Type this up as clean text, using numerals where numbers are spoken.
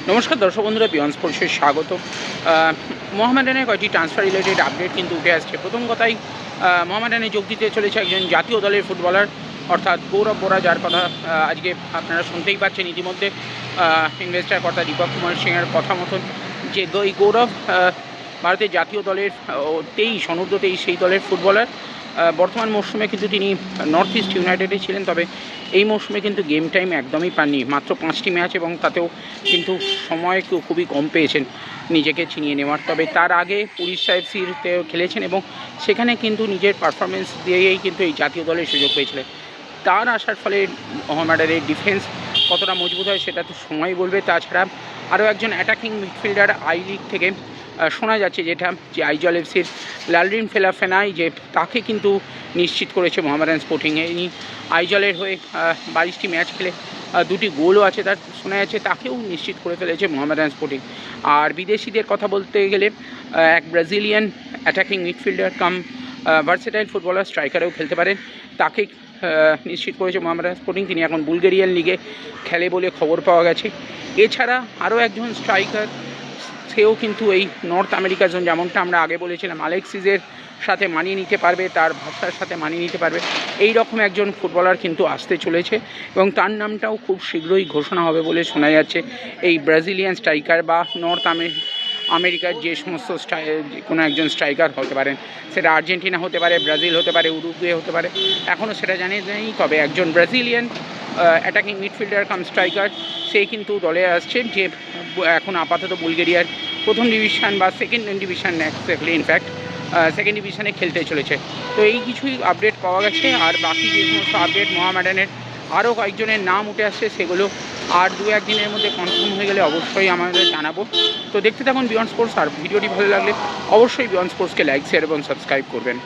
নমস্কার দর্শক বন্ধুরা, বিয়ন্ড স্পোর্টসে স্বাগত। মোহামেডানের কয়েকটি ট্রান্সফার রিলেটেড আপডেট কিন্তু উঠে আসছে। প্রথম কথাই, মোহামেডানে যোগ দিতে চলেছে একজন জাতীয় দলের ফুটবলার, অর্থাৎ গৌরব বোরা, যার কথা আজকে আপনারা শুনতেই পাচ্ছেন ইতিমধ্যে। ইনভেস্টার কর্তা দীপক কুমার সিংয়ের কথা মতন যে এই গৌরব ভারতের জাতীয় দলের অনূর্ধ্ব 23 সেই দলের ফুটবলার। বর্তমান মরশুমে কিন্তু তিনি নর্থ ইস্ট ইউনাইটেডে ছিলেন, তবে এই মরশুমে কিন্তু গেম টাইম একদমই পাননি, মাত্র 5টি ম্যাচ, এবং তাতেও কিন্তু সময় খুবই কম পেয়েছেন নিজেকে ছিনিয়ে নেওয়ার। তবে তার আগে উড়িষ্যা এফসিতে খেলেছেন এবং সেখানে কিন্তু নিজের পারফরমেন্স দিয়েই কিন্তু এই জাতীয় দলের সুযোগ পেয়েছিলেন। তার আসার ফলে মোহামেডানের ডিফেন্স কতটা মজবুত হয় সেটা তো সময় বলবে। তাছাড়া আরও একজন অ্যাটাকিং মিডফিল্ডার আই লিগ থেকে শোনা যাচ্ছে, যেটা যে আইজল এফসির লালরিন ফেলাফেনাই, যে তাকে কিন্তু নিশ্চিত করেছে মোহামেডান স্পোর্টিংয়ে। ইনি আইজলের হয়ে 22টি ম্যাচ খেলে 2টি গোলও আছে তার, শোনা যাচ্ছে তাকেও নিশ্চিত করে ফেলেছে মোহামেডান স্পোর্টিং। আর বিদেশিদের কথা বলতে গেলে এক ব্রাজিলিয়ান অ্যাটাকিং মিডফিল্ডার কাম ভার্সেটাইল ফুটবলার, স্ট্রাইকারেও খেলতে পারেন, তাকে নিশ্চিত করেছে মোহামেডান স্পোর্টিং। তিনি এখন বুলগেরিয়ান লিগে খেলে বলে খবর পাওয়া গেছে। এছাড়া আরও একজন স্ট্রাইকার, সেও কিন্তু এই নর্থ আমেরিকার জন্য, যেমনটা আমরা আগে বলেছিলাম, আলেক্সিসের সাথে মানিয়ে নিতে পারবে, তার ভাষার সাথে মানিয়ে নিতে পারবে, এই রকম একজন ফুটবলার কিন্তু আসতে চলেছে এবং তার নামটাও খুব শীঘ্রই ঘোষণা হবে বলে শোনা যাচ্ছে। এই ব্রাজিলিয়ান স্ট্রাইকার বা নর্থ আমেরিকার যে সমস্ত কোনো একজন স্ট্রাইকার হতে পারেন, সেটা আর্জেন্টিনা হতে পারে, ব্রাজিল হতে পারে, উরুগুয়ে হতে পারে, এখনও সেটা জানি নেই। তবে একজন ব্রাজিলিয়ান অ্যাটাকিং মিডফিল্ডার কাম স্ট্রাইকার, সে কিন্তু দলে আসছে, যে এখন আপাতত বুলগেরিয়ার প্রথম ডিভিশন বা সেকেন্ড ডিভিশন, ইনফ্যাক্ট সেকেন্ড ডিভিশনে খেলতে চলেছে। তো এই কিছুই আপডেট পাওয়া গেছে। আর বাকি যে সমস্ত আপডেট মোহামেডানের আরও কয়েকজনের নাম উঠে আসছে, সেগুলো আর 2-1 দিনের মধ্যে কনফার্ম হয়ে গেলে অবশ্যই আমাদের জানাবো। তো দেখতে থাকুন বিয়ন্ড স্পোর্টস। আর ভিডিওটি ভালো লাগলে অবশ্যই বিয়ন্ড স্পোর্টসকে লাইক, শেয়ার এবং সাবস্ক্রাইব করবেন।